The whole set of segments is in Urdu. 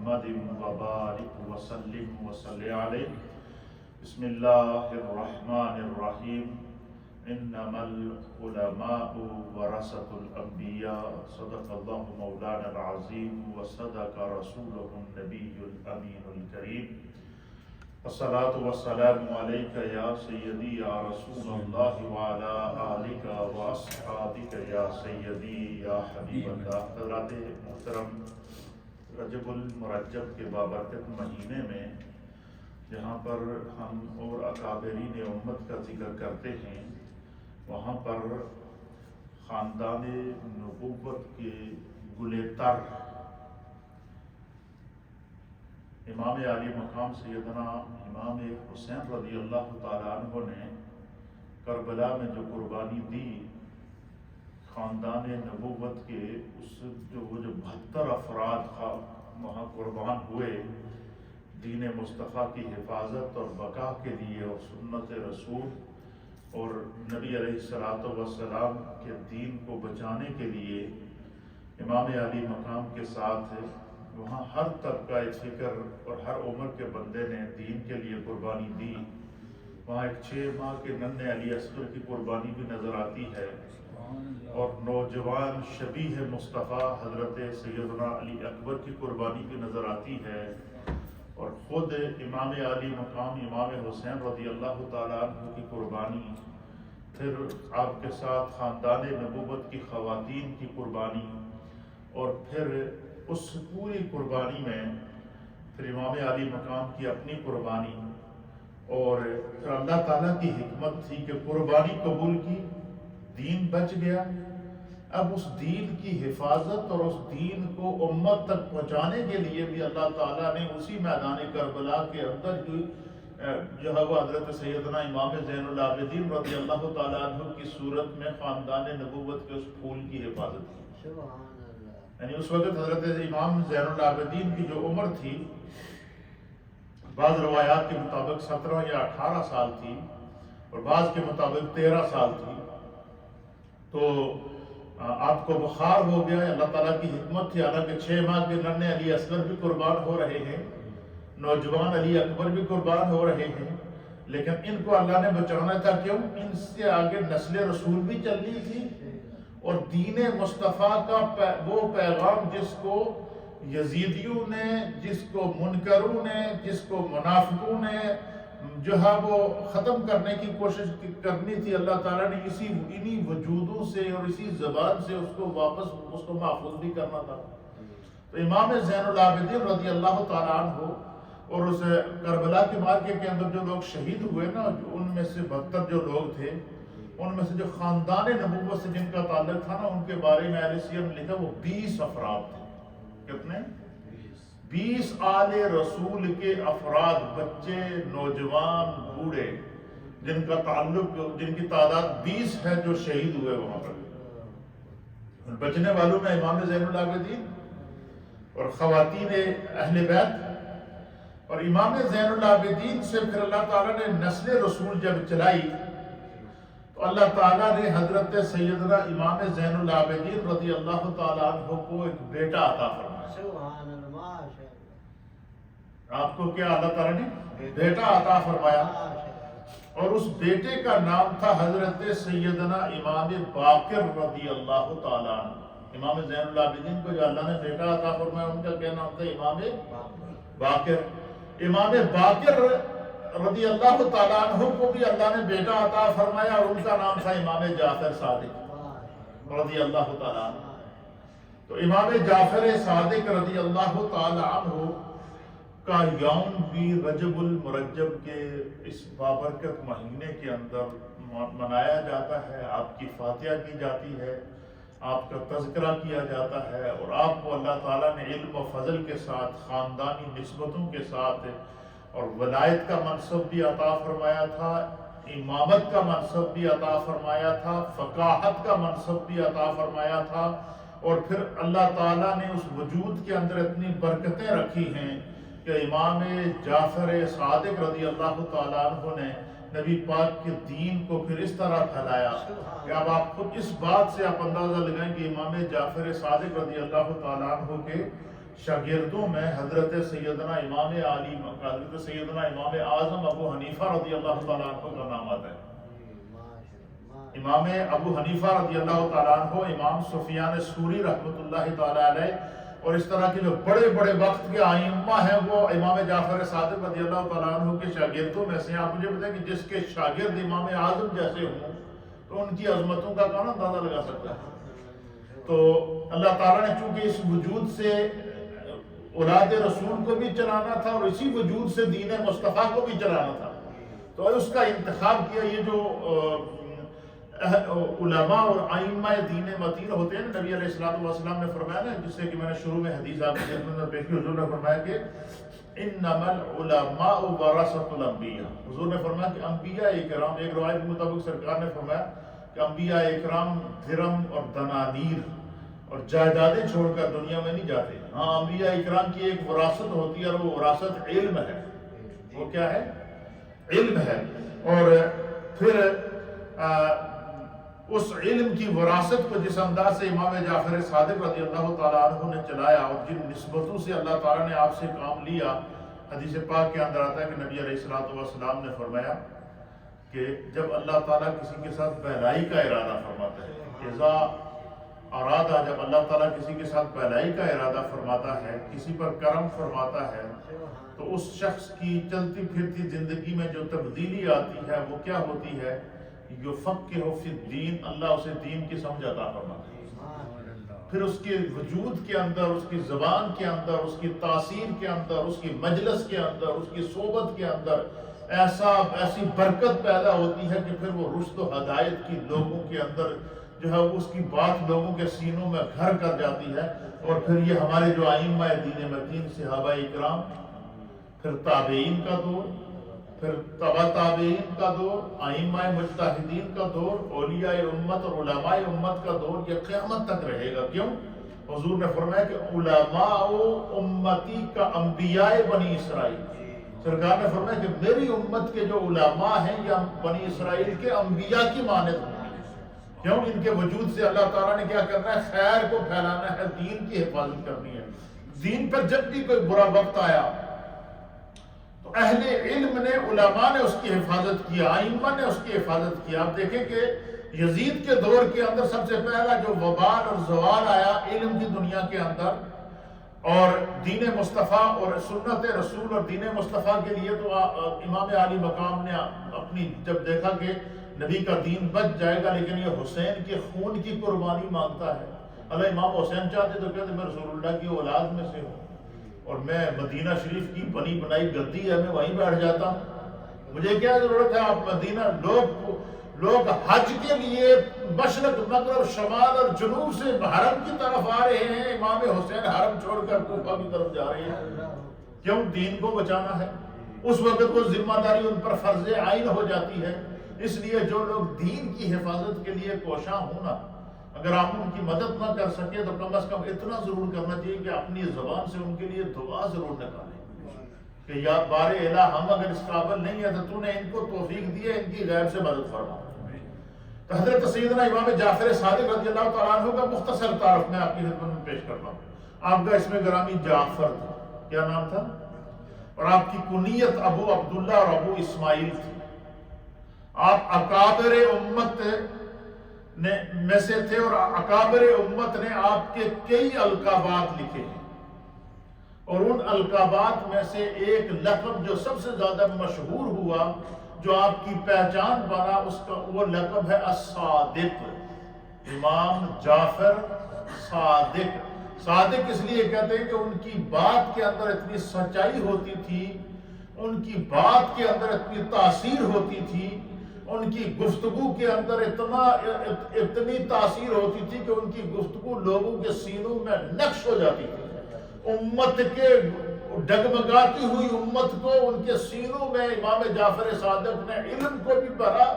محمد وبارک وسلم وصلی علیہ۔ بسم اللہ الرحمن الرحیم۔ انما العلماء ورثۃ الانبیاء، صدق اللہ مولانا العظیم وصدق رسولہ النبی الامین الکریم۔ الصلاۃ والسلام علیک یا سیدی یا رسول اللہ وعلی آلک واصحابک یا سیدی یا حبیب اللہ۔ حضرات محترم، رجب المرجب کے بابرکت مہینے میں جہاں پر ہم اور اکابرین امت کا ذکر کرتے ہیں، وہاں پر خاندان نبوت کے گلے تر امام عالی مقام سیدنا امام حسین رضی اللہ تعالیٰ عنہ نے کربلا میں جو قربانی دی، خاندان نبوت کے وہ 72 افراد وہاں قربان ہوئے دین مصطفیٰ کی حفاظت اور بقا کے لیے اور سنت رسول اور نبی علیہ الصلوۃ والسلام کے دین کو بچانے کے لیے۔ امام علی مقام کے ساتھ وہاں ہر طبقہ فکر اور ہر عمر کے بندے نے دین کے لیے قربانی دی۔ وہاں ایک 6 ماہ کے ننھے علی اصغر کی قربانی بھی نظر آتی ہے، اور نوجوان شبیہ مصطفیٰ حضرت سیدنا علی اکبر کی قربانی بھی نظر آتی ہے، اور خود امام علی مقام امام حسین رضی اللہ تعالیٰ عنہ کی قربانی، پھر آپ کے ساتھ خاندان نبوت کی خواتین کی قربانی، اور پھر اس پوری قربانی میں پھر امام علی مقام کی اپنی قربانی، اور پھر اللہ تعالیٰ کی حکمت تھی کہ قربانی قبول کی، دین بچ گیا۔ اب اس دین کی حفاظت اور اس دین کو امت تک پہنچانے کے لیے بھی اللہ تعالیٰ نے اسی میدان کربلا کے اندر جو ہے وہ حضرت سیدنا امام زین العابدین رضی اللہ تعالیٰ عنہ کی صورت میں خاندان نبوت کے اس پھول کی حفاظت کی۔ یعنی اس وقت حضرت امام زین العابدین کی جو عمر تھی، بعض روایات کے مطابق 17 یا 18 سال تھی، اور بعض کے مطابق 13 سال تھی۔ تو آپ کو بخار ہو گیا، اللہ تعالیٰ کی حکمت تھی، حالانکہ 6 ماہ کے ننھے علی اصغر بھی قربان ہو رہے ہیں، نوجوان علی اکبر بھی قربان ہو رہے ہیں، لیکن ان کو اللہ نے بچانا تھا۔ کیوں؟ ان سے آگے نسل رسول بھی چلنی تھی، اور دین مصطفیٰ کا وہ پیغام جس کو یزیدیوں نے، جس کو منکروں نے، جس کو منافقوں نے جو ہے وہ ختم کرنے کی کوشش کرنی تھی، اللہ تعالیٰ نے انہی وجودوں سے اور اسی زبان سے اس کو واپس اس کو محفوظ بھی کرنا تھا۔ تو امام زین العابدین رضی اللہ تعالیٰ عنہ اور اس کربلا کے مارکے کے اندر جو لوگ شہید ہوئے نا، ان میں سے 72 جو لوگ تھے، ان میں سے جو خاندان نبوت سے جن کا تعلق تھا نا، ان کے بارے میں اہل سیر نے لکھا وہ 20 افراد تھے۔ کتنے؟ 20 آل رسول کے افراد، بچے، نوجوان، بوڑھے، جن کا تعلق، جن کی تعداد 20 ہے، جو شہید ہوئے وہاں پر۔ بچنے والوں میں امام زین العابدین اور خواتین اہل بیت، اور امام زین العابدین سے پھر اللہ تعالیٰ نے نسل رسول جب چلائی تو اللہ تعالیٰ نے حضرت سیدنا امام زین العابدین رضی اللہ تعالیٰ عنہ کو ایک بیٹا عطا فرمایا۔ آپ کو کیا اللہ تعالیٰ نے بیٹا عطا فرمایا، اور اس بیٹے کا نام تھا حضرت سیدنا امام باقر رضی اللہ تعالیٰ عنہ۔ امام زین العابدین کو جو اللہ نے بیٹا عطا فرمایا، ان کا کیا نام تھا؟ امام باقر۔ امام باقر رضی اللہ تعالیٰ عنہ کو بھی اللہ نے بیٹا عطا فرمایا، اور ان کا نام تھا امام جعفر صادق رضی اللہ تعالیٰ عنہ۔ تو امام جعفر صادق رضی اللہ تعالیٰ عنہ کا یوم بھی رجب المرجب کے اس بابرکت مہینے کے اندر منایا جاتا ہے۔ آپ کی فاتحہ کی جاتی ہے، آپ کا تذکرہ کیا جاتا ہے، اور آپ کو اللہ تعالیٰ نے علم و فضل کے ساتھ، خاندانی نسبتوں کے ساتھ، اور ولایت کا منصب بھی عطا فرمایا تھا، امامت کا منصب بھی عطا فرمایا تھا، فقاہت کا منصب بھی عطا فرمایا تھا، اور پھر اللہ تعالیٰ نے اس وجود کے اندر اتنی برکتیں رکھی ہیں کہ امام جعفر صادق رضی اللہ تعالیٰ عنہ نے نبی پاک کے دین کو پھر اس طرح پھیلایا کہ اب آپ خود اس بات سے آپ اندازہ لگائیں کہ امام جعفر صادق رضی اللہ تعالیٰ عنہ کے شاگردوں میں حضرت سیدنا امام اعظم ابو حنیفہ رضی اللہ تعالیٰ عنہ کا نام آتا ہے۔ امام ابو حنیفہ رضی اللہ تعالیٰ عنہ، امام سفیان ثوری رحمۃ اللہ تعالیٰ علیہ، اور اس طرح کے جو بڑے بڑے وقت کے ائمہ ہیں وہ امام جعفر صادق رضی اللہ تعالیٰ عنہ کے شاگردوں میں سے ہیں۔ آپ مجھے بتائیں کہ جس کے شاگرد امام اعظم جیسے ہوں تو ان کی عظمتوں کا کون اندازہ لگا سکتا ہے؟ تو اللہ تعالیٰ نے چونکہ اس وجود سے اولاد رسول کو بھی چلانا تھا اور اسی وجود سے دین مصطفیٰ کو بھی چلانا تھا، تو اس کا انتخاب کیا۔ یہ جو علماء اور ائمہ دین متین ہوتے ہیں، نبی علیہ الصلوۃ والسلام نے فرمایا نا، جس سے کہ میں نے شروع میں حدیث آپ کی خدمت میں پیش کی، حضور نے فرمایا کہ انما العلماء ورثۃ الانبیاء۔ حضور نے فرمایا کہ انبیاء اکرام، ایک روایت کے مطابق سرکار نے فرمایا کہ انبیاء اکرام درم اور دنانیر اور جائیدادیں چھوڑ کر دنیا میں نہیں جاتے۔ ہاں، انبیاء اکرام کی ایک وراثت ہوتی ہے اور وہ وراثت علم ہے۔ وہ کیا ہے؟ علم ہے۔ اور پھر اس علم کی وراثت کو جس انداز سے امام جعفر صادق رضی اللہ تعالیٰ عنہ نے چلایا اور جن نسبتوں سے اللہ تعالیٰ نے آپ سے کام لیا، حدیث پاک کے اندر آتا ہے کہ نبی علیہ السلام نے فرمایا کہ جب اللہ تعالیٰ کسی کے ساتھ بھلائی کا ارادہ فرماتا ہے، اذا ارادہ، جب اللہ تعالیٰ کسی کے ساتھ بھلائی کا ارادہ فرماتا ہے، کسی پر کرم فرماتا ہے، تو اس شخص کی چلتی پھرتی زندگی میں جو تبدیلی آتی ہے وہ کیا ہوتی ہے؟ یفقہ فی الدین، اللہ اسے دین کی سمجھ عطا فرماتا ہے۔ پھر اس کے وجود کے اندر، اس کی زبان کے اندر، اس کی تاثیر کے اندر، اس کی مجلس کے اندر، اس کی صحبت کے اندر ایسی برکت پیدا ہوتی ہے کہ پھر وہ رشد و ہدایت کی لوگوں کے اندر جو ہے اس کی بات لوگوں کے سینوں میں گھر کر جاتی ہے۔ اور پھر یہ ہمارے جو ائمہ دین متین، صحابہ اکرام، پھر تابعین کا دور، پھر تبع تابعین کا دور، ائمہ مجتہدین کا دور، اولیاء امت اور علماء امت کا دور، یہ قیامت تک رہے گا۔ کیوں؟ حضور نے فرمایا کہ علماء امتی کا انبیاء بنی اسرائیل۔ سرکار نے فرمایا کہ میری امت کے جو علماء ہیں یہ بنی اسرائیل کے انبیاء کی مانند ہیں۔ کیوں؟ ان کے وجود سے اللہ تعالیٰ نے کیا کرنا ہے؟ خیر کو پھیلانا ہے، دین کی حفاظت کرنی ہے۔ دین پر جب بھی کوئی برا وقت آیا تو اہل علم نے، علماء نے اس کی حفاظت کیا، ائمہ نے اس کی حفاظت کیا۔ آپ دیکھیں کہ یزید کے دور کے اندر سب سے پہلا جو وبال اور زوال آیا علم کی دنیا کے اندر، اور دین مصطفیٰ اور سنت رسول اور دین مصطفیٰ کے لیے تو امام علی مقام نے اپنی جب دیکھا کہ نبی کا دین بچ جائے گا لیکن یہ حسین کے خون کی قربانی مانگتا ہے، اللہ امام حسین چاہتے تو کہتے میں رسول اللہ کی اولاد میں سے ہوں اور میں مدینہ شریف کی بنی بنائی گدی ہے، میں وہیں بیٹھ جاتا ہوں، مجھے کیا ضرورت ہے آپ مدینہ۔ لوگ حج کے لیے مشرق مغرب شمال اور جنوب سے حرم کی طرف آ رہے ہیں، امام حسین حرم چھوڑ کر کوفہ کی طرف جا رہے ہیں۔ کیوں؟ دین کو بچانا ہے۔ اس وقت وہ ذمہ داری ان پر فرض عین ہو جاتی ہے۔ اس لیے جو لوگ دین کی حفاظت کے لیے کوشاں ہونا، اگر آپ ان کی مدد نہ کر سکے تو کم از کم اتنا ضرور کرنا چاہیے کہ اپنی زبان سے ان کے لیے دعا ضرور نکالیں کہ یا بار الہ، ہم اگر اس قابل نہیں ہے تو تو نے ان کو توفیق دی ہے، ان کی غیب سے مدد فرما۔ تو حضرت سیدنا امام جعفر صادق رضی اللہ تعالیٰ عنہ کا مختصر تعارف میں آپ کی خدمت میں پیش کرتا ہوں۔ آپ کا اسم گرامی جعفر تھا، کیا نام تھا؟ اور آپ کی کنیت ابو عبداللہ اور ابو اسماعیل تھی۔ آپ اکابر امت میں سے تھے اور اکابر امت نے آپ کے کئی القابات لکھے ہیں، اور ان القابات میں سے ایک لقب جو سب سے زیادہ مشہور ہوا، جو آپ کی پہچان بنا، اس کا وہ لقب ہے الصادق۔ امام جعفر صادق۔ صادق اس لیے کہتے ہیں کہ ان کی بات کے اندر اتنی سچائی ہوتی تھی، ان کی بات کے اندر اتنی تاثیر ہوتی تھی، ان کی گفتگو کے اندر اتنی تاثیر ہوتی تھی کہ ان کی گفتگو لوگوں کے سینوں میں نقش ہو جاتی تھی۔ امت کے ڈگمگاتی ہوئی امت کو ان کے سینوں میں امام جعفر صادق نے علم کو بھی بھرا،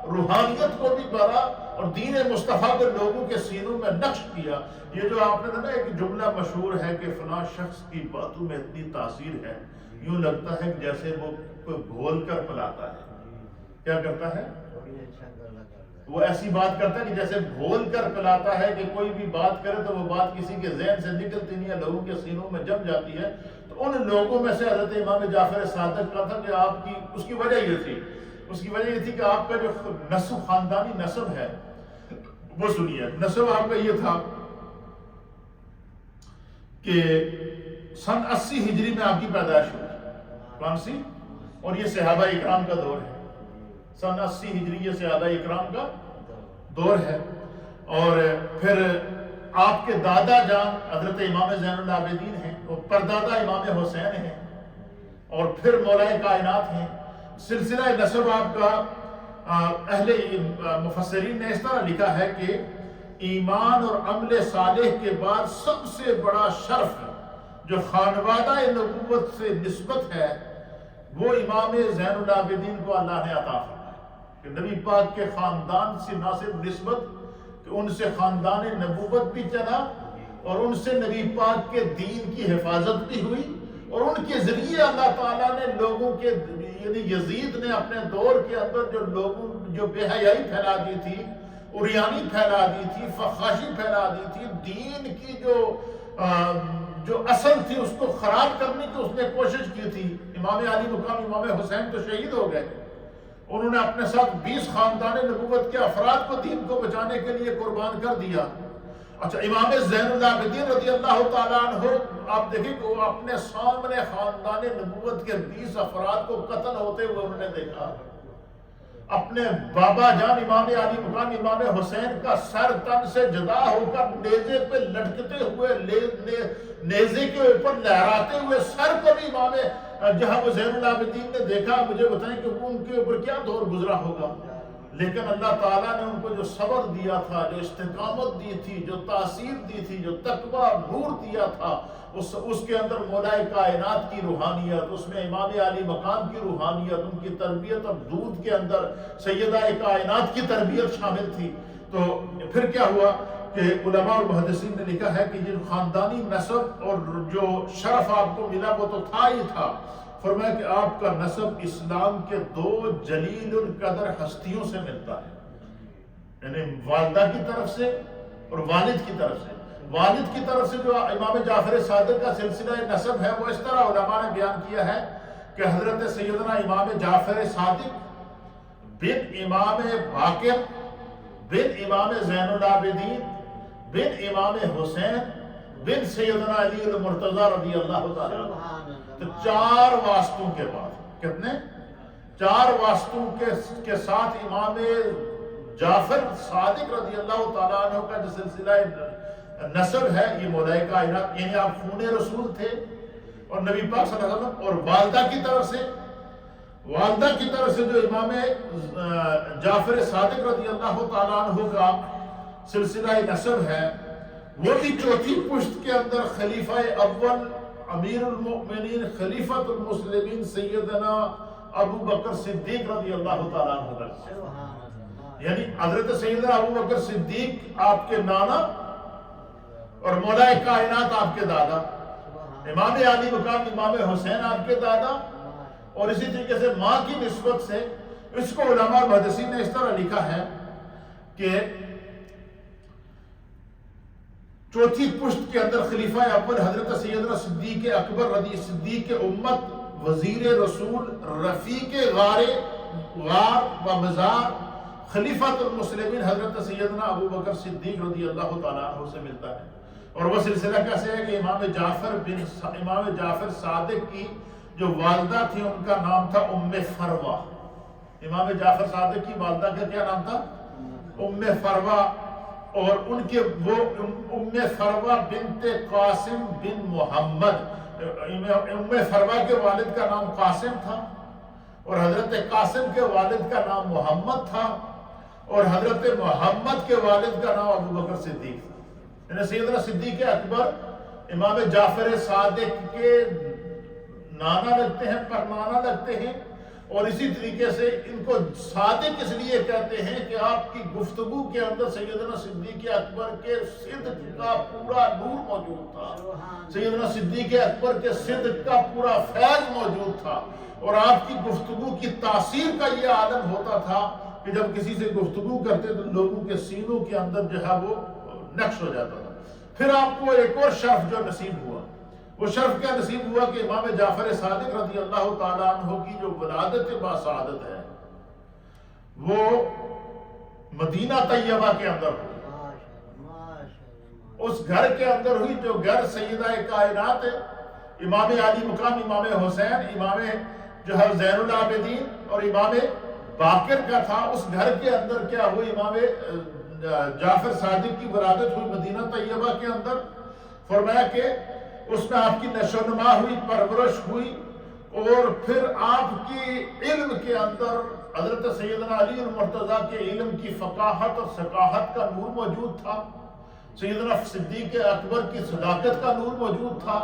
روحانیت کو بھی بھرا اور دین مصطفیٰ کے لوگوں کے سینوں میں نقش کیا۔ یہ جو آپ نے نا ایک جملہ مشہور ہے کہ فلاں شخص کی باتوں میں اتنی تاثیر ہے، یوں لگتا ہے کہ جیسے وہ کوئی گھول کر پلاتا ہے۔ کیا کرتا ہے؟ وہ ایسی بات کرتا ہے کہ جیسے گھول کر پلاتا ہے، کہ کوئی بھی بات کرے تو وہ بات کسی کے ذہن سے نکلتی نہیں ہے، لوگوں کے سینوں میں جم جاتی ہے۔ تو ان لوگوں میں سے حضرت امام جعفر صادق کا تھا کہ آپ کی اس کی وجہ یہ تھی، کہ آپ کا جو نسب، خاندانی نسب ہے وہ سنیے۔ نسب آپ کا یہ تھا کہ سن 80 ہجری میں آپ کی پیدائش ہوئی۔ کون سی؟ اور یہ صحابہ اکرام کا دور ہے، سن 80 ہجری یہ صحابہ اکرام کا دور ہے۔ اور پھر آپ کے دادا جان حضرت امام زین العابدین ہیں، اور پردادا امام حسین ہیں، اور پھر مولا کائنات ہیں۔ سلسلہ نسب آپ کا اہل مفسرین نے اس طرح لکھا ہے کہ ایمان اور عمل صالح کے بعد سب سے بڑا شرف جو خانوادہ نبوت سے نسبت ہے وہ امام زین العابدین کو اللہ نے عطا فرمایا، کہ نبی پاک کے خاندان سے نہ صرف نسبت کہ ان سے خاندان نبوت بھی چلا، اور ان سے نبی پاک کے دین کی حفاظت بھی ہوئی، اور ان کے ذریعے اللہ تعالیٰ نے لوگوں کے، یعنی یزید نے اپنے دور کے اندر جو بے حیائی پھیلا دی تھی، عریانی پھیلا دی تھی، فحاشی پھیلا دی تھی، دین کی جو اصل تھی اس کو خراب کرنے کی اس نے کوشش کی تھی۔ امام علی مقام امام حسین تو شہید ہو گئے، انہوں نے اپنے ساتھ 20 خاندان نبوت کے افراد کو دین کو بچانے کے لیے قربان کر دیا۔ اچھا، امام زین العابدین رضی اللہ تعالیٰ عنہ، آپ دیکھیں کہ وہ اپنے سامنے خاندان نبوت کے 20 افراد کو قتل ہوتے ہوئے انہوں نے دیکھا۔ اپنے بابا جان امام علی مقام امام حسین کا سر تن سے جدا ہو کر نیزے پہ لٹکتے ہوئے، نیزے کے اوپر لہراتے ہوئے سر کو بھی امام جہاں وہ زین العابدین نے دیکھا، مجھے بتائیں کہ وہ ان کے اوپر کیا دور گزرا ہوگا۔ لیکن اللہ تعالیٰ نے ان کو جو صبر دیا تھا، جو استقامت دی تھی، جو تاثیر دی تھی، جو تقویٰ نور دیا تھا، اس کے اندر مولا کائنات کی روحانیت، اس میں امام علی مقام کی روحانیت، ان کی تربیت اور دودھ کے اندر سیدہ کائنات کی تربیت شامل تھی۔ تو پھر کیا ہوا کہ علماء اور محدثین نے لکھا ہے کہ یہ خاندانی نسب اور جو شرف آپ کو ملا وہ تو تھا ہی تھا۔ فرمایا کہ آپ کا نسب اسلام کے 2 جلیل القدر ہستیوں سے ملتا ہے، یعنی والدہ کی طرف سے اور والد کی طرف سے۔ والد کی طرف سے جو امام جعفر صادق کا سلسلہ نسب ہے وہ اس طرح علماء نے بیان کیا ہے کہ حضرت سیدنا امام جعفر صادق بن امام باقر بن امام زین العابدین بن امام حسین بن سیدنا علی المرتضی رضی اللہ تعالیٰ عنہ۔ تو 4 واسطوں کے بعد، کتنے؟ 4 واسطوں کے ساتھ امام جعفر صادق رضی اللہ تعالیٰ عنہ کا جو سلسلہ نسب ہے یہ مولا کائنات، یعنی آپ خون رسول تھے، اور نبی پاک صلی اللہ علیہ وسلم، اور والدہ کی طرف سے جو امام جعفر صادق رضی اللہ تعالیٰ عنہ کا سلسلہ نسب ہے وہ بھی 4تھی پشت کے اندر خلیفہ اول امیر المؤمنین خلیفۃ المسلمین سیدنا ابو بکر صدیق رضی اللہ تعالیٰ عنہ کا، یعنی حضرت سیدنا ابو بکر صدیق آپ کے نانا اور مولا کائنات آپ کے دادا، امام علی مقام امام حسین آپ کے دادا، اور اسی طریقے سے ماں کی نسبت سے اس کو علماء محدثین نے اس طرح لکھا ہے کہ 4تھی پشت کے اندر خلیفہ اول حضرت سیدنا صدیق اکبر رضی صدیق امت وزیر رسول رفیق غار و مزار خلیفۃ المسلمین حضرت سیدنا ابو بکر صدیق رضی اللہ تعالیٰ عنہ سے ملتا ہے۔ اور وہ سلسلہ کیسے ہے کہ امام جعفر صادق کی جو والدہ تھی ان کا نام تھا ام فروہ۔ امام جعفر صادق کی والدہ کا کیا نام تھا؟ ام فروہ، اور ان کے وہ ام فروہ بنت قاسم بن محمد، ام فروہ کے والد کا نام قاسم تھا، اور حضرت قاسم کے والد کا نام محمد تھا، اور حضرت محمد کے والد کا نام ابو بکر صدیق تھا۔ یعنی سیدنا صدیق اکبر امام جعفر صادق کے نانا لگتے ہیں، پرنانا لگتے ہیں، اور اسی طریقے سے ان کو صادق اس لیے کہتے ہیں کہ آپ کی گفتگو کے اندر سیدنا صدیق اکبر کے صدق کا پورا نور موجود تھا، سیدنا صدیق اکبر کے صدق کا پورا فیض موجود تھا، اور آپ کی گفتگو کی تاثیر کا یہ عالم ہوتا تھا کہ جب کسی سے گفتگو کرتے تو لوگوں کے سینوں کے اندر جو ہے وہ نقش ہو جاتا تھا۔ پھر آپ کو ایک اور شرف جو نصیب ہوا، وہ شرف کیا نصیب ہوا کہ امام جعفر صادق رضی اللہ تعالیٰ عنہ کی جو ولادت باسعادت ہے وہ مدینہ طیبہ کے اندر ہوئی، اس گھر کے اندر ہوئی جو گھر سیدہ کائنات امام علی مقام امام حسین، امام جو ہے زین العابدین اور امام باقر کا تھا، اس گھر کے اندر کیا ہوئی، امام جعفر صادق کی ولادت ہوئی مدینہ طیبہ کے اندر۔ فرمایا کہ اس میں آپ کی نشو و نما ہوئی، پرورش ہوئی، اور پھر آپ کی علم کے اندر حضرت سیدنا علی المرتضیٰ کے علم کی فقاہت اور ثقافت کا نور موجود تھا، سیدنا صدیق اکبر کی صداقت کا نور موجود تھا،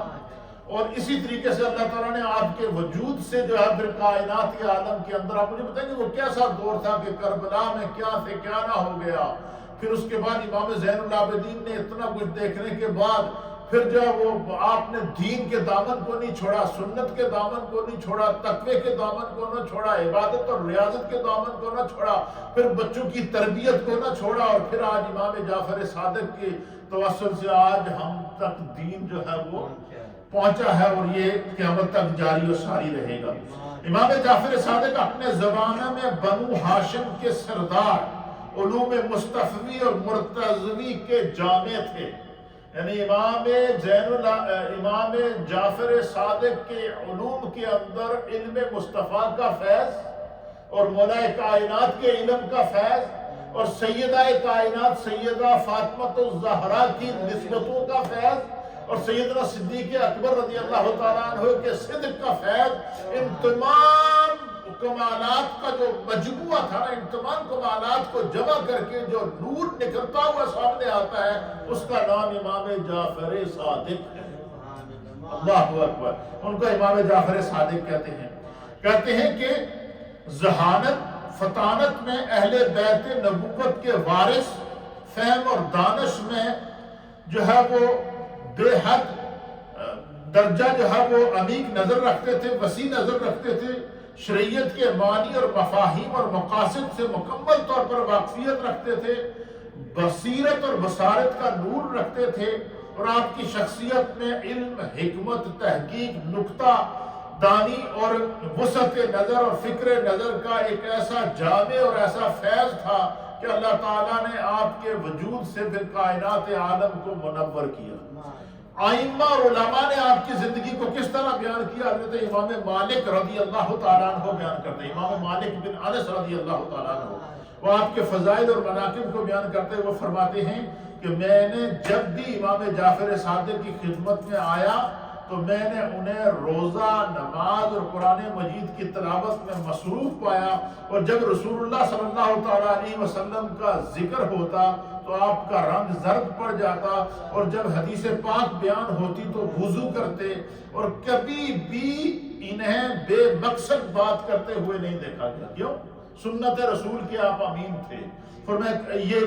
اور اسی طریقے سے اللہ تعالیٰ نے آپ کے وجود سے جو ہے پھر کائنات کے عالم کے اندر، آپ مجھے بتائیں کہ وہ کیسا دور تھا کہ کربلا میں کیا سے کیا نہ ہو گیا۔ پھر اس کے بعد امام زین العابدین نے اتنا کچھ دیکھنے کے بعد پھر جو وہ آپ نے دین کے دامن کو نہیں چھوڑا، سنت کے دامن کو نہیں چھوڑا، تقوی کے دامن کو نہ چھوڑا، عبادت اور ریاضت کے دامن کو نہ چھوڑا، پھر بچوں کی تربیت کو نہ چھوڑا، اور پھر آج امام جعفر صادق کے توسل سے آج ہم تک دین جو ہے وہ پہنچا ہے، اور یہ قیامت تک جاری و ساری رہے گا۔ امام جعفر صادق اپنے زمانے میں بنو ہاشم کے سردار، علوم مصطفی اور مرتضوی کے جامع تھے، یعنی امام جعفر صادق کے علوم کے اندر علم مصطفیٰ کا فیض اور مولا کائنات کے علم کا فیض اور سیدہ کائنات سیدہ فاطمہ الزہرا کی نسبتوں کا فیض اور سیدنا صدیق اکبر رضی اللہ تعالیٰ عنہ کے صدق کا فیض، ان تمام کمالات کا جو مجموعہ تھا نا، ان تمام کمالات کو جمع کر کے جو نور نکلتا ہوا سامنے آتا ہے، اس کا نام امام جعفر صادق ہے۔ اللہ اکبر، ان کو امام جعفر صادق کہتے ہیں کہ ذہانت فطانت میں اہل بیت نبوت کے وارث، فہم اور دانش میں جو ہے وہ بے حد درجہ جو ہے وہ عمیق نظر رکھتے تھے، وسیع نظر رکھتے تھے، شریعت کے معنی اور مفاہیم اور مقاصد سے مکمل طور پر واقفیت رکھتے تھے، بصیرت اور بصارت کا نور رکھتے تھے، اور آپ کی شخصیت میں علم، حکمت، تحقیق، نکتہ دانی اور وسعت نظر اور فکر نظر کا ایک ایسا جامع اور ایسا فیض تھا کہ اللہ تعالیٰ نے آپ کے وجود سے پھر کائنات عالم کو منور کیا۔ آئمہ اور علماء نے آپ کی زندگی کو کس طرح بیان کیا؟ حضرت امام مالک رضی اللہ تعالیٰ عنہ بیان کرتے ہیں، امام مالک بن انس رضی اللہ تعالیٰ عنہ، وہ آپ کے فضائل اور مناقب کو بیان کرتے ہیں، وہ فرماتے ہیں کہ میں نے جب بھی امام جعفر صادق کی خدمت میں آیا تو میں نے انہیں روزہ، نماز اور قرآن مجید کی تلاوت میں مصروف پایا، اور جب رسول اللہ صلی اللہ تعالیٰ علیہ وسلم کا ذکر ہوتا تو آپ کا رنگ زرد پڑ جاتا، اور جب حدیث پاک بیان ہوتی تو وضو کرتے، اور کبھی بھی انہیں بے مقصد بات کرتے ہوئے نہیں دیکھا گیا۔ کیوں؟ سنت رسول کے آپ امین تھے۔ یہ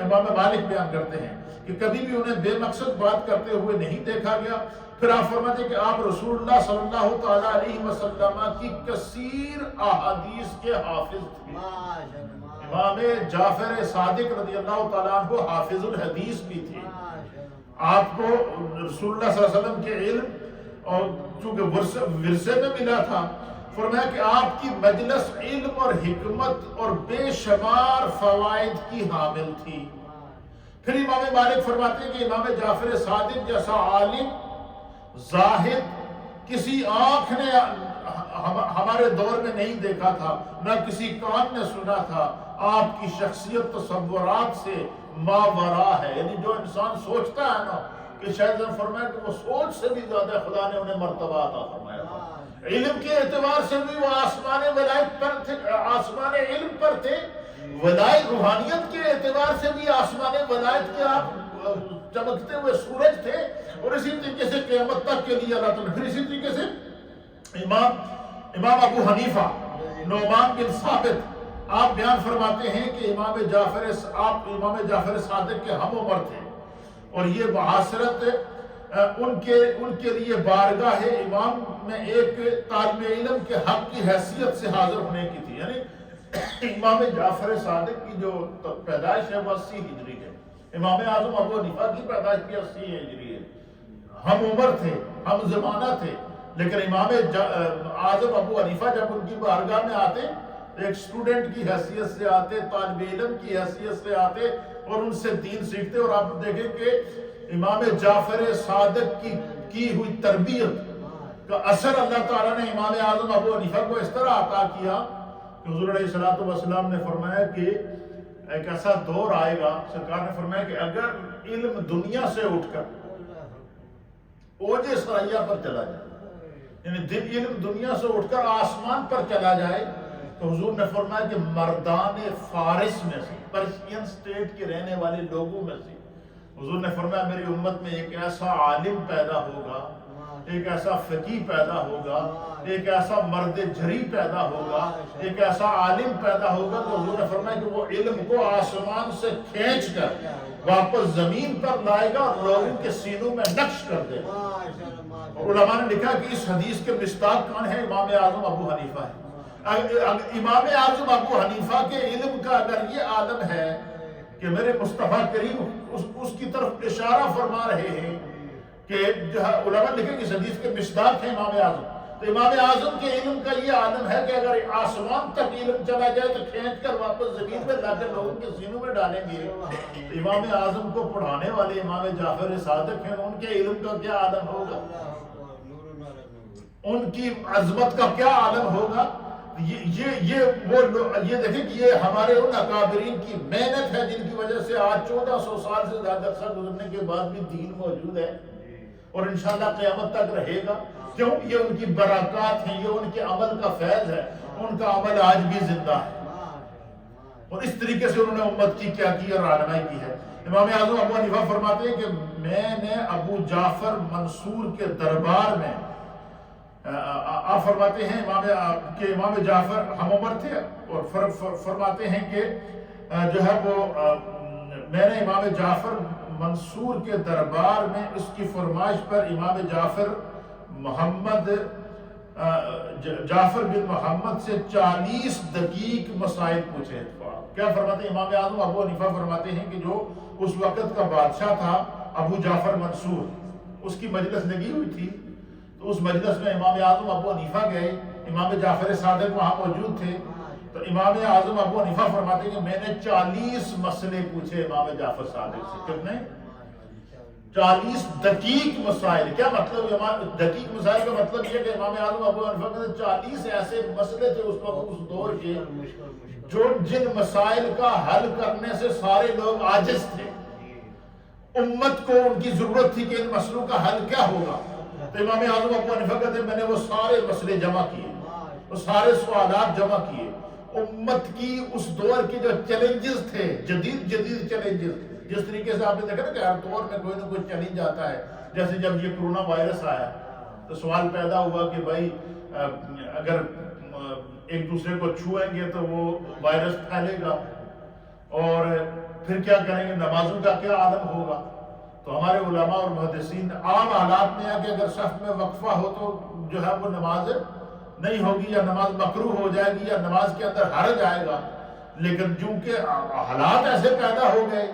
امام مالک بیان کرتے ہیں کہ کبھی بھی انہیں بے مقصد بات کرتے ہوئے نہیں دیکھا گیا۔ پھر آپ فرماتے ہیں کہ آپ رسول اللہ صلی اللہ تعالیٰ علیہ وسلم کی کثیر احادیث کے حافظ تھے۔ امام جعفر صادق رضی اللہ تعالیٰ عنہ حافظ الحدیث بھی تھے۔ آپ کو رسول اللہ صلی اللہ علیہ وسلم کے علم اور چونکہ ورثے میں ملا تھا، فرمایا کہ آپ کی مجلس علم اور حکمت اور بے شمار فوائد کی حامل تھی۔ پھر امام مالک فرماتے ہیں کہ امام جعفر صادق جیسا عالم، زاہد کسی آنکھ نے ہمارے دور میں نہیں دیکھا تھا، نہ کسی کان نے سنا تھا۔ آپ کی شخصیت تصورات سے ماورا ہے، یعنی جو انسان سوچتا ہے نا، کہ شاید فرمایا کہ وہ سوچ سے بھی زیادہ خدا نے انہیں مرتبہ عطا فرمایا تھا۔ علم کے اعتبار سے بھی وہ آسمان ولایت پر تھے، آسمان علم پر تھے، ولایت روحانیت کے اعتبار سے بھی آسمان ولایت کے آپ چمکتے ہوئے سورج تھے، اور اسی طریقے سے قیامت تک کے لیے اللہ تعالیٰ۔ پھر اسی طریقے سے امام ابو حنیفہ نعمان بن ثابت آپ بیان فرماتے ہیں کہ امام جعفر صادق کے ہم عمر تھے، اور یہ معاصرت ان کے لیے بارگاہ امام میں ایک طالب علم کے حق کی حیثیت سے حاضر ہونے کی تھی، یعنی امام جعفر صادق کی جو پیدائش ہے وہ 80 ہجری ہے، امام اعظم ابو حنیفہ کی پیدائش بھی 80 ہجری ہے۔ ہم عمر تھے، ہم زمانہ تھے، لیکن امام اعظم ابو حنیفہ جب ان کی بارگاہ میں آتے، ایک اسٹوڈنٹ کی حیثیت سے آتے، طالب علم کی حیثیت سے آتے اور ان سے دین سیکھتے، اور آپ دیکھیں کہ امام جعفر صادق کی ہوئی تربیت کا اثر اللہ تعالیٰ نے امام اعظم ابو حنیفہ کو اس طرح عطا کیا کہ حضور علیہ الصلوۃ والسلام نے فرمایا کہ ایک ایسا دور آئے گا، سرکار نے فرمایا کہ اگر علم دنیا سے اٹھ کر اوج ثریا پر چلا جائے، یعنی علم دنیا سے اٹھ کر آسمان پر چلا جائے، تو حضور نے فرمایا کہ مردان فارس میں سے، پرشین سٹیٹ کے رہنے والے لوگوں میں سے، حضور نے فرمایا میری امت میں ایک ایسا عالم پیدا ہوگا، ایک ایسا فقیہ پیدا ہوگا، ایک ایسا مرد جری پیدا ہوگا، ایک ایسا عالم پیدا ہوگا، تو حضور نے فرمایا کہ وہ علم کو آسمان سے کھینچ کر واپس زمین پر لائے گا اور لوگوں کے سینوں میں نقش کر دے گا۔ اور علماء نے لکھا کہ اس حدیث کے مصداق کون ہے؟ امام اعظم ابو حنیفہ ہے۔ امام اعظم ابو حنیفہ کے علم کا اگر یہ عالم ہے کہ میرے مصطفیٰ کریم اس کی طرف اشارہ فرما رہے ہیں کہ علماء لکھیں کہ اس حدیث کے مصداق ہیں امام اعظم، تو امام اعظم کے علم کا یہ عالم ہے کہ اگر آسمان تک علم چلا جائے تو کھینچ کر واپس زمین میں لا کر لوگوں کے سینوں میں ڈالیں گے۔ تو امام اعظم کو پڑھانے والے امام جعفر صادق ہیں، ان کے علم کا کیا عالم ہوگا، ان کی عظمت کا کیا عالم ہوگا۔ یہ دیکھیں کہ یہ ہمارے ان اکابرین کی محنت ہے جن کی وجہ سے آج 1400 سال سے زیادہ عرصہ گزرنے کے بعد بھی دین موجود ہے اور انشاءاللہ قیامت تک رہے گا۔ کیوں؟ یہ ان کی برکات ہیں، یہ ان کے عمل کا فیض ہے، ان کا عمل آج بھی زندہ ہے، اور اس طریقے سے انہوں نے امت کی کیا کی اور رہنمائی کی ہے۔ امام اعظم ابو حنیفہ فرماتے ہیں کہ میں نے ابو جعفر منصور کے دربار میں، آپ فرماتے ہیں امام جعفر ہم عمر تھے، اور فرماتے ہیں کہ جو ہے وہ میں نے امام جعفر منصور کے دربار میں اس کی فرمائش پر امام جعفر بن محمد سے 40 دقیق مسائل پوچھے۔ کیا فرماتے ہیں امام اعظم ابو حنیفہ فرماتے ہیں کہ جو اس وقت کا بادشاہ تھا ابو جعفر منصور، اس کی مجلس لگی ہوئی تھی، تو اس مجلس میں امام اعظم ابو حنیفہ گئے، امام جعفر صادق وہاں موجود تھے، تو امام اعظم ابو حنیفہ فرماتے ہیں کہ میں نے 40 مسئلے پوچھے امام جعفر صادق سے۔ کتنے؟ 40 دقیق مسائل۔ کیا مطلب؟ دقیق مسائل کا مطلب یہ کہ امام اعظم ابو حنیفہ کے 40 ایسے مسئلے تھے اس وقت اس دور کے جن مسائل کا حل کرنے سے سارے لوگ عاجز تھے، امت کو ان کی ضرورت تھی کہ ان مسئلوں کا حل کیا ہوگا۔ تو امام اعظم ابو حنیفہ کہتے ہیں میں نے وہ سارے مسئلے جمع کیے، وہ سارے سوالات جمع کیے، امت کی اس دور کے جو چیلنجز تھے، جدید چیلنجز، جس طریقے سے آپ نے دیکھا نا کہ ہر دور میں کوئی نہ کوئی چیلنج آتا ہے، جیسے جب یہ کرونا وائرس آیا تو سوال پیدا ہوا کہ بھائی اگر ایک دوسرے کو چھوئیں گے تو وہ وائرس پھیلے گا، اور پھر کیا کریں گے، نمازوں کا کیا عالم ہوگا۔ تو ہمارے علماء اور محدثین عام حالات میں ہے کہ اگر صف میں وقفہ ہو تو جو ہے وہ نماز نہیں ہوگی، یا نماز مکروہ ہو جائے گی، یا نماز کے اندر حرج آئے گا، لیکن چونکہ حالات ایسے پیدا ہو گئے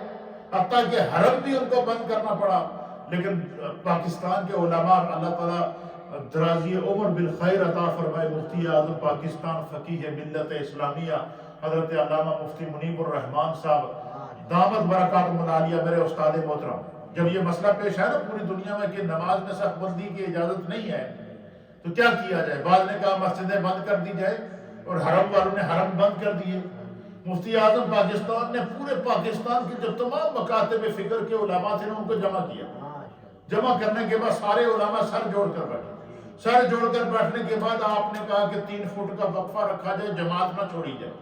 حتیٰ کہ حرم بھی ان کو بند کرنا پڑا، لیکن پاکستان کے علماء، اللہ تعالیٰ درازی عمر بالخیر عطا فرمائے، مفتی اعظم پاکستان فقیہ ملت اسلامیہ حضرت علامہ مفتی منیب الرحمان صاحب دامت برکاتہم العالیہ، میرے استاد محترم، جب یہ مسئلہ پیش ہے نا پوری دنیا میں کہ نماز میں صف بندی کی اجازت نہیں ہے تو کیا کیا جائے، بعض نے کہا مسجدیں بند کر دی جائے، اور حرم والوں نے حرم بند کر دیے۔ مفتی اعظم پاکستان نے پورے پاکستان کے جو تمام مکاتب فکر کے علماء تھے ان کو جمع کیا، جمع کرنے کے بعد سارے علماء سر جوڑ کر بیٹھے، سر جوڑ کر بیٹھنے کے بعد آپ نے کہا کہ 3 فٹ کا وقفہ رکھا جائے، جماعت نہ چھوڑی جائے،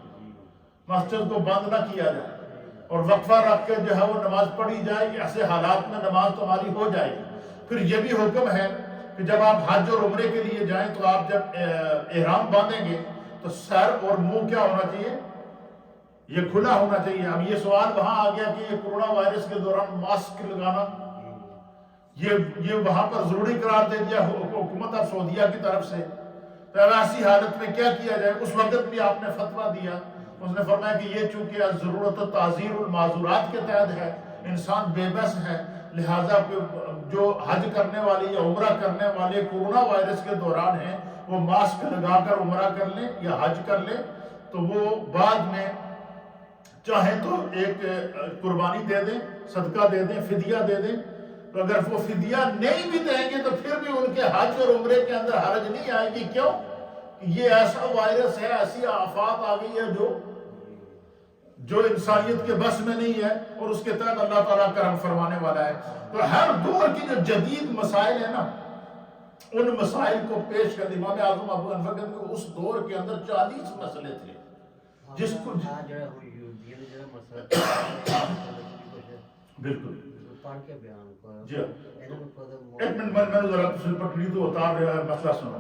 مسجد کو بند نہ کیا جائے، اور وقفہ رکھ کے جو ہے وہ نماز پڑھی جائے، ایسے حالات میں نماز تمہاری ہو جائے گی۔ پھر یہ بھی حکم ہے کہ جب آپ حج اور عمرے کے لیے جائیں تو آپ جب احرام باندھیں گے تو سر اور منہ کیا ہونا چاہیے، یہ کھلا ہونا چاہیے۔ اب یہ سوال وہاں آ گیا کہ یہ کورونا وائرس کے دوران ماسک لگانا یہ وہاں پر ضروری قرار دے دیا حکومت آف سعودیہ کی طرف سے، تو ایسی حالت میں کیا کیا جائے؟ اس وقت بھی آپ نے فتویٰ دیا اس نے فرمایا کہ یہ چونکہ ضرورت و تعزیر المعذورات کے تحت ہے، انسان بے بس ہے، لہٰذا جو حج کرنے والے یا عمرہ کرنے والے کورونا وائرس کے دوران ہیں وہ ماسک لگا کر عمرہ کر لیں یا حج کر لیں، تو وہ بعد میں چاہیں تو ایک قربانی دے دیں، صدقہ دے دیں، فدیہ دے دیں۔ تو اگر وہ فدیہ نہیں بھی دیں گے تو پھر بھی ان کے حج اور عمرے کے اندر حرج نہیں آئے گی۔ کیوں؟ یہ ایسا وائرس ہے، ایسی آفات آ گئی ہے جو انسانیت کے بس میں نہیں ہے، اور اس کے تحت اللہ تعالیٰ کرم فرمانے والا ہے۔ تو ہر دور کی جو جدید مسائل ہیں نا، ان مسائل کو پیش کر امام اعظم ابو حنیفہ کہتے ہیں کہ اس دور کے اندر 40 مسئلے تھے جس کو بالکل جی ایک منٹ میں نے ذرا پٹڑی تو اتار رہا ہے، مسئلہ سنا۔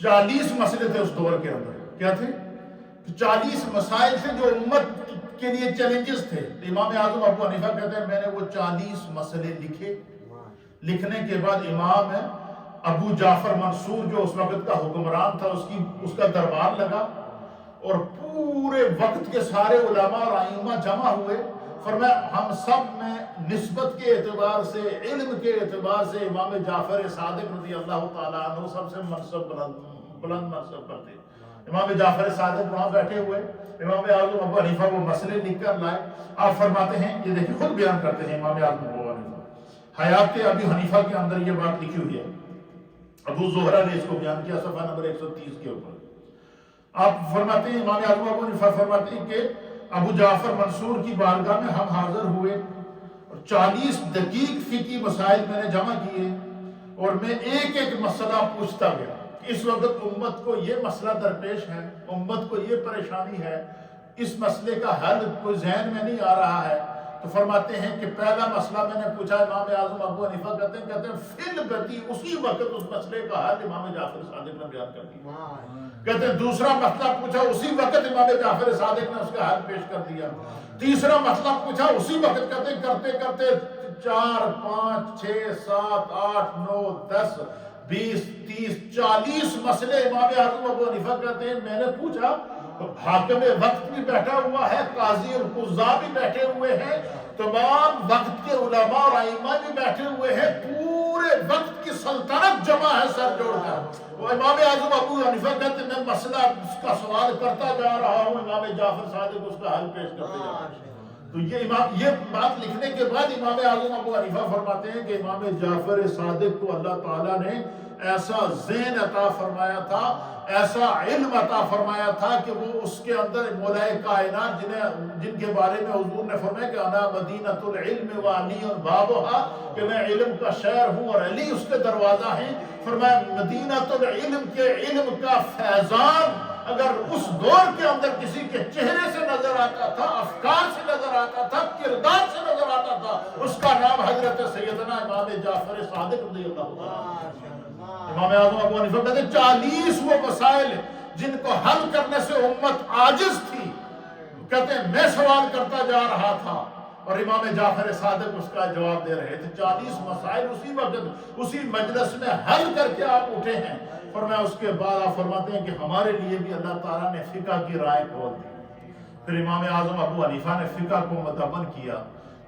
40 مسئلے تھے اس دور کے اندر۔ کیا تھے؟ 40 مسائل تھے جو امت کے لیے چیلنجز تھے۔ امام اعظم ابو حنیفہ کہتے ہیں میں نے وہ 40 مسئلے لکھے۔ لکھنے کے بعد امام ابو جعفر منصور جو اس وقت کا حکمران تھا اس کا دربار لگا، اور پورے وقت کے سارے علماء اور ائمہ جمع ہوئے۔ فرمایا ہم سب میں نسبت کے اعتبار سے، علم کے اعتبار سے امام جعفر صادق رضی اللہ تعالیٰ عنہ سب سے بلند منصب پر تھے۔ امام جعفر صادق وہاں بیٹھے ہوئے، امام اعظم ابو حنیفہ وہ مسئلے لکھ کر لائے۔ آپ فرماتے ہیں، یہ دیکھیں خود بیان کرتے ہیں امام اعظم ابو حنیفہ، حیات ابی حنیفہ کے اندر یہ بات لکھی ہوئی ہے۔ ابو زہرہ نے اس کو بیان کیا صفحہ نمبر 130 کے اوپر۔ آپ فرماتے ہیں، امام اعظم ابو حنیفہ فرماتے ہیں کہ ابو جعفر منصور کی بارگاہ میں ہم حاضر ہوئے، اور 40 دقیق فقہی مسائل میں نے جمع کیے، اور میں ایک ایک مسئلہ پوچھتا گیا کہ اس وقت امت کو یہ مسئلہ درپیش ہے، امت کو یہ پریشانی ہے، اس مسئلے کا حل کوئی ذہن میں نہیں آ رہا ہے۔ تو فرماتے ہیں کہ پہلا مسئلہ میں نے پوچھا، امام اعظم ابو حنیفہ کہتے ہیں فی البتی اسی وقت اس مسئلے کا حل امام جعفر صادق نے بیان کر دیا۔ کہتے ہیں دوسرا مسئلہ پوچھا، اسی وقت امام جعفر صادق نے اس کا حل پیش کر دیا۔ تیسرا مسئلہ پوچھا، اسی وقت کہتے ہیں کرتے کرتے 4 5 6 7 8 9 10 20 30 40 مسئلے امام اعظم ابو حنیفہ کہتے ہیں میں نے پوچھا۔ حاکم وقت بھی بیٹھا ہوا ہے، قاضی القضاء بھی بیٹھے ہوئے ہیں، تمام وقت کے علماء اور ائمہ بھی بیٹھے ہوئے ہیں، پورے وقت کی سلطنت جمع ہے سر جوڑ کر۔ وہ امام اعظم ابو حنیفہ کہتے ہیں میں مسئلہ اس کا سوال کرتا جا رہا ہوں، امام جعفر صادق اس کا حل پیش کرتے جا رہے ہیں۔ تو یہ بات لکھنے کے بعد امام اعظم ابو حنیفہ فرماتے ہیں کہ امام جعفر صادق کو اللہ تعالیٰ نے ایسا ذہن عطا فرمایا تھا، ایسا علم عطا فرمایا تھا کہ وہ اس کے اندر مولا کائنات جن کے بارے میں حضور نے فرمایا کہ انا مدینۃ العلم وعلی بابھا، کہ میں علم کا شہر ہوں اور علی اس کے دروازہ ہیں۔ فرمایا مدینۃ العلم کے علم کا فیضان اگر اس دور کے اندر کسی کے چہرے سے نظر آتا تھا، افکار سے نظر آتا تھا، کردار سے نظر آتا تھا، اس کا نام حضرت سیدنا امام جعفر صادق رضی اللہ عنہ۔ امام اعظم ابو حنیفہ کہتے ہیں 40 وہ مسائل جن کو حل کرنے سے امت عاجز تھی، کہتے ہیں میں سوال کرتا جا رہا تھا اور امام جعفر صادق اس کا جواب دے رہے تھے۔ 40 مسائل اسی وقت اسی مجلس میں حل کر کے آپ اٹھے ہیں۔ فرمایا اس کے بعد آپ فرماتے ہیں کہ ہمارے لیے بھی اللہ تعالیٰ نے فقہ کی رائے کھول دی۔ پھر امام اعظم ابو حنیفہ نے فقہ کو مدون کیا،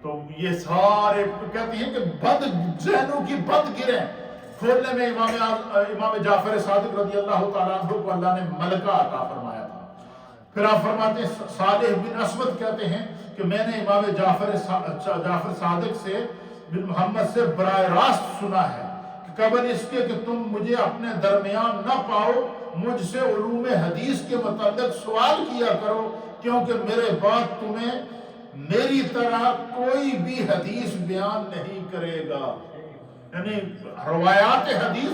تو یہ سارے کہتے ہیں کہ بد ذہنوں کی بد گریں کھولنے میں امام جعفر صادق رضی اللہ تعالیٰ عنہ کو اللہ نے ملکہ عطا فرمایا تھا۔ پھر آپ فرماتے ہیں صالح بن اسود کہتے ہیں کہ میں نے امام جعفر صادق سے بن محمد سے براہ راست سنا ہے کہ قبل اس کے کہ تم مجھے اپنے درمیان نہ پاؤ، مجھ سے علوم حدیث کے متعلق سوال کیا کرو، کیونکہ میرے بعد تمہیں میری طرح کوئی بھی حدیث بیان نہیں کرے گا۔ یعنی روایات حدیث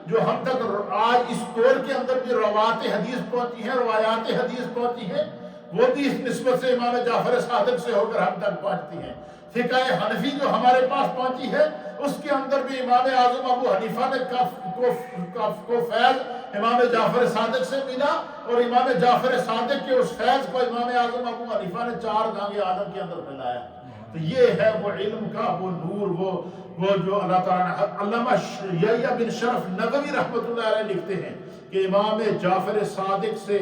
جو ہم تک آج اس دور کے اندر بھی روایات حدیث پہنچی ہیں، روایات حدیث پہنچی ہیں، وہ بھی اس نسبت سے امام جعفر صادق سے ہو کر ہم تک پہنچتی ہیں۔ فقہ حنفی جو ہمارے پاس پہنچی ہے اس کے اندر بھی امام اعظم ابو حنیفہ نے کو فیض امام جعفر صادق سے ملا، اور امام جعفر صادق کے اس فیض کو امام اعظم ابو حنیفہ نے 4 گانگے عالم کے اندر پھیلایا۔ تو یہ ہے وہ علم کا وہ نور، وہ جو اللہ تعالیٰ نے۔ علامہ یحییٰ بن شرف نووی رحمۃ اللہ علیہ لکھتے ہیں کہ امام جعفر صادق سے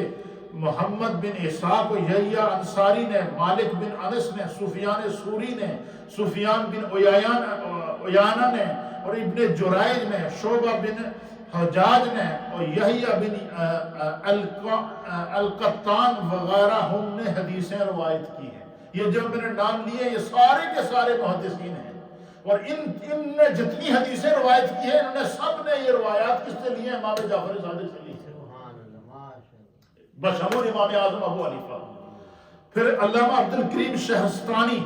محمد بن اسحاق و یحییٰ انصاری نے، مالک بن انس نے، سفیان ثوری نے، سفیان بن عیانہ نے، اور ابن جرائج نے، شعبہ بن حجاج نے، اور یحییٰ بن القطان وغیرہ ہم نے حدیثیں روایت کی ہیں۔ یہ جو میں نے نام لیے یہ سارے کے سارے محدثین ہیں، اور ان نے جتنی حدیثیں روایت کی ہیں انہوں نے سب نے یہ روایات کس سے لی ہیں؟ امام جعفر صادق سے لی ہیں، بشمول امام اعظم ابو حنیفہ۔ پھر علامہ عبد الکریم شہرستانی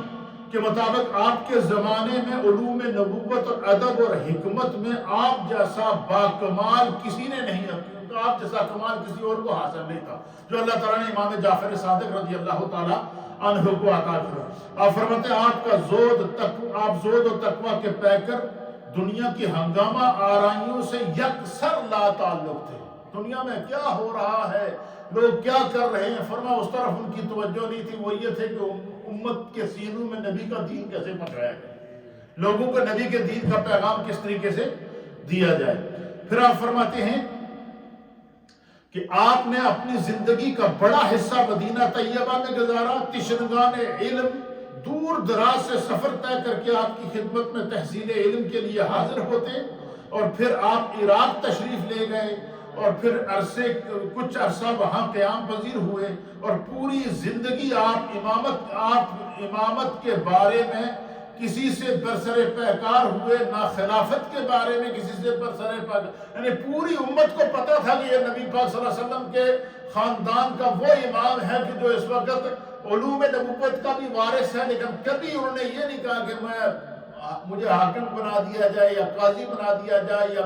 کے مطابق آپ کے زمانے میں علوم نبوت اور ادب اور حکمت میں آپ جیسا باکمال کسی نے نہیں رکھا، آپ جیسا کمال کسی اور کو حاصل نہیں تھا جو اللہ تعالیٰ نے امام جعفر صادق رضی اللہ تعالیٰ عنہ کو عطا کیا۔ آپ فرماتے ہیں آپ زود و تقوی کے پیکر دنیا کی ہنگامہ آرائیوں سے یکسر لا تعلق تھے۔ دنیا میں کیا ہو رہا ہے، لوگ کیا کر رہے ہیں، فرما اس طرف ان کی توجہ نہیں تھی، وہ یہ تھے کہ امت کے سینوں میں نبی کا دین کیسے پہنچایا جائے، لوگوں کو نبی کے دین کا پیغام کس طریقے سے دیا جائے۔ پھر آپ فرماتے ہیں کہ آپ نے اپنی زندگی کا بڑا حصہ مدینہ طیبہ میں گزارا، تشنگان علم دور دراز سے سفر طے کر کے آپ کی خدمت میں تحصیل علم کے لیے حاضر ہوتے، اور پھر آپ عراق تشریف لے گئے، اور پھر کچھ عرصہ وہاں قیام پذیر ہوئے، اور پوری زندگی آپ امامت کے بارے میں کسی سے برسر پیکار ہوئے، نہ خلافت کے بارے میں کسی سے برسر پیکار، یعنی پوری امت کو پتا تھا کہ یہ نبی پاک صلی اللہ علیہ وسلم کے خاندان کا وہ امام ہے کہ جو اس وقت علوم نبوت کا بھی وارث ہے، لیکن کبھی انہوں نے یہ نہیں کہا کہ مجھے حاکم بنا دیا جائے یا قاضی بنا دیا جائے یا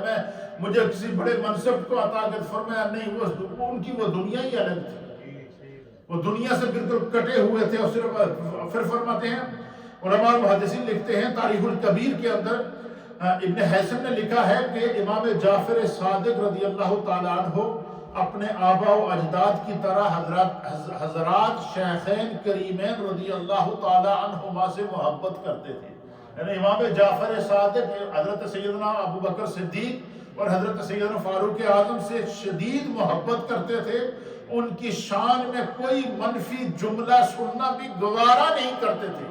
مجھے کسی بڑے منصب کو عطا کر، فرمایا نہیں، ان کی وہ دنیا ہی الگ تھی، وہ دنیا سے بالکل کٹے ہوئے تھے۔ اور صرف پھر فرماتے ہیں علماء محدثین لکھتے ہیں تاریخ الکبیر کے اندر ابن حیثم نے لکھا ہے کہ امام جعفر صادق رضی اللہ تعالیٰ عنہ اپنے آباء و اجداد کی طرح حضرات شیخین کریمین رضی اللہ تعالیٰ عنہما سے محبت کرتے تھے، یعنی امام جعفر صادق حضرت سیدنا ابو بکر صدیق اور حضرت سیدنا فاروق اعظم سے شدید محبت کرتے تھے، ان کی شان میں کوئی منفی جملہ سننا بھی گوارا نہیں کرتے تھے۔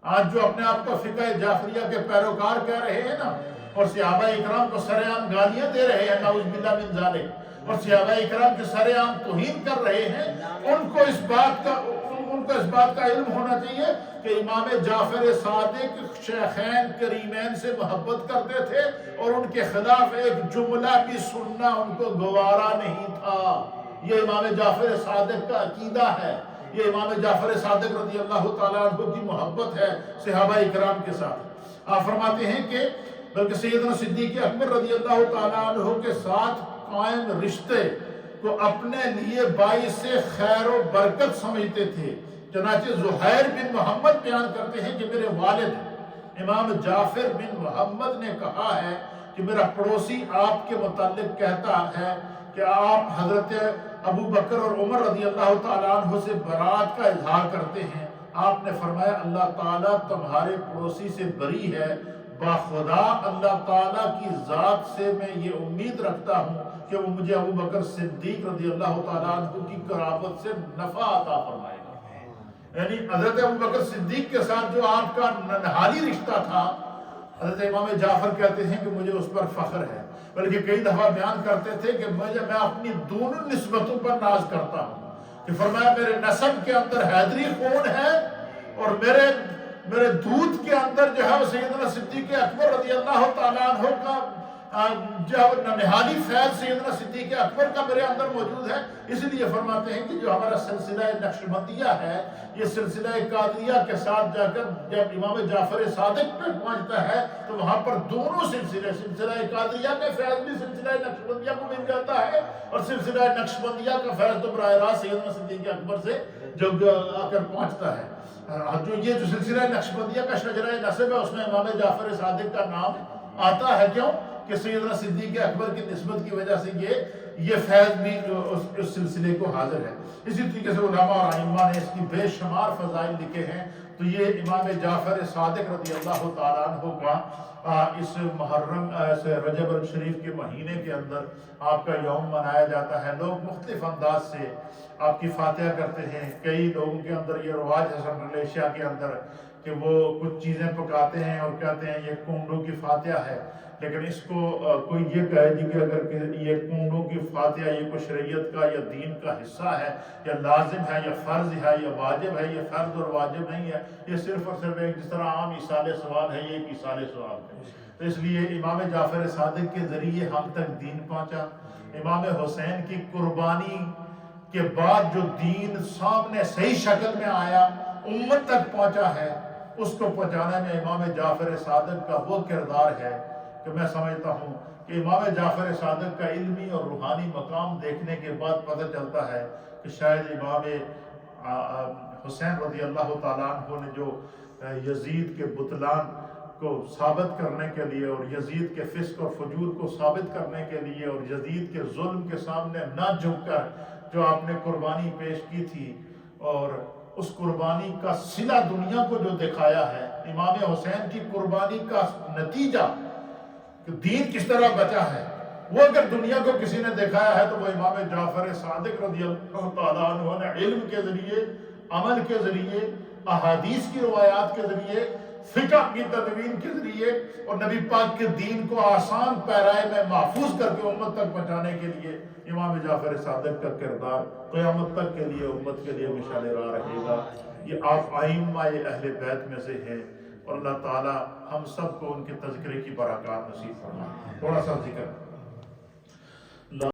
آج جو اپنے آپ کو فقہ جعفریہ کے پیروکار کہہ رہے ہیں نا، اور صحابہ اکرام کو سر عام گالیاں دے رہے ہیں نعوذ باللہ من ذالک، اور صحابہ اکرام کے سر عام توہین کر رہے ہیں، ان کو اس بات کا علم ہونا چاہیے کہ امام جعفر صادق شیخین کریمین سے محبت کرتے تھے، اور ان کے خلاف ایک جملہ بھی سننا ان کو گوارا نہیں تھا۔ یہ امام جعفر صادق کا عقیدہ ہے، یہ امام جعفر صادق رضی اللہ تعالیٰ عنہ کی محبت ہے صحابہ اکرام کے ساتھ۔ آپ فرماتے ہیں کہ بلکہ سیدنا صدیق اکبر رضی اللہ تعالیٰ عنہ کے ساتھ قائم رشتے کو اپنے لیے باعث خیر و برکت سمجھتے تھے۔ چنانچہ زہیر بن محمد بیان کرتے ہیں کہ میرے والد امام جعفر بن محمد نے کہا ہے کہ میرا پڑوسی آپ کے متعلق کہتا ہے کہ آپ حضرت ابو بکر اور عمر رضی اللہ تعالیٰ عنہ سے برات کا اظہار کرتے ہیں۔ آپ نے فرمایا اللہ تعالیٰ تمہارے پڑوسی سے بری ہے، باخدا اللہ تعالیٰ کی ذات سے میں یہ امید رکھتا ہوں کہ وہ مجھے ابو بکر صدیق رضی اللہ تعالیٰ عنہ کی قرابت سے نفع عطا فرمائے گا۔ یعنی حضرت ابو بکر صدیق کے ساتھ جو آپ کا ننہالی رشتہ تھا، حضرت امام جعفر کہتے ہیں کہ مجھے اس پر فخر ہے، بلکہ کئی دفعہ بیان کرتے تھے کہ میں اپنی دونوں نسبتوں پر ناز کرتا ہوں، کہ فرمایا میرے نسب کے اندر حیدری خون ہے، اور میرے دودھ کے اندر جو ہے وہ سیدنا صدیق اکبر رضی اللہ تعالیٰ عنہ کا جو ننہالی فیض سیدنا صدیق اکبر کا میرے اندر موجود ہے۔ اس لیے فرماتے ہیں کہ جو ہمارا سلسلہ نقشبندیہ ہے، یہ سلسلہ قادریہ کے ساتھ جا کر جب امام جعفر صادق پہ پہنچتا ہے تو وہاں پر دونوں سلسلہ قادریہ کا فیض بھی سلسلہ نقشبندیہ کو مل جاتا ہے، اور سلسلہ نقشبندیہ کا فیض تو براہ راست سیدنا صدیق اکبر سے جب آ کر پہنچتا ہے۔ جو سلسلہ نقشبندیہ کا شجرہ نسب ہے اس میں امام جعفر صادق کا نام آتا ہے، کیوں کہ سیدنا صدیق اکبر کی نسبت کی وجہ سے یہ فیض بھی اس سلسلے کو حاضر ہے۔ اسی طریقے سے علماء اور ائمہ نے اس کی بے شمار فضائل لکھے ہیں۔ تو یہ امام جعفر صادق رضی اللہ تعالیٰ عنہ کا اس محرم رجب الشریف کے مہینے کے اندر آپ کا یوم منایا جاتا ہے۔ لوگ مختلف انداز سے آپ کی فاتحہ کرتے ہیں۔ کئی لوگوں کے اندر یہ رواج ہے سنٹرل ایشیا کے اندر کہ وہ کچھ چیزیں پکاتے ہیں اور کہتے ہیں یہ کونڈوں کی فاتحہ ہے، لیکن اس کو کوئی یہ کہے جی کہ اگر کہ یہ کونڈوں کی فاتحہ یہ کوئی شریعت کا یا دین کا حصہ ہے یا لازم ہے یا فرض ہے یا واجب ہے، یہ فرض اور واجب نہیں ہے، یہ صرف اور صرف ایک جس طرح عام ایصال ثواب ہے، یہ ایک ایصال ثواب ہے۔ تو اس لیے امام جعفر صادق کے ذریعے ہم تک دین پہنچا۔ امام حسین کی قربانی کے بعد جو دین سامنے صحیح شکل میں آیا، امت تک پہنچا ہے، اس کو پہنچانے میں امام جعفر صادق کا وہ کردار ہے کہ میں سمجھتا ہوں کہ امام جعفر صادق کا علمی اور روحانی مقام دیکھنے کے بعد پتہ چلتا ہے کہ شاید امام حسین رضی اللہ تعالیٰ عنہ نے جو یزید کے بطلان کو ثابت کرنے کے لیے اور یزید کے فسق اور فجور کو ثابت کرنے کے لیے اور یزید کے ظلم کے سامنے نہ جھک کر جو آپ نے قربانی پیش کی تھی، اور اس قربانی کا صلہ دنیا کو جو دکھایا ہے، امام حسین کی قربانی کا نتیجہ کہ دین کس طرح بچا ہے، وہ اگر دنیا کو کسی نے دکھایا ہے تو وہ امام جعفر صادق رضی اللہ تعالیٰ عنہ نے علم کے ذریعے، عمل کے ذریعے، احادیث کی روایات کے ذریعے، فقہ کی تدوین کے ذریعے اور نبی پاک کے دین کو آسان پیرائے میں محفوظ کر کے امت تک پہنچانے کے لیے امام جعفر صادق کا کردار قیامت تک کے لیے امت کے لیے مشعل راہ رہے گا۔ یہ آپ ائمہ اہل بیت میں سے ہے، اور اللہ تعالی ہم سب کو ان کے تذکرے کی برکات نصیب فرمائے۔ تھوڑا سا ذکر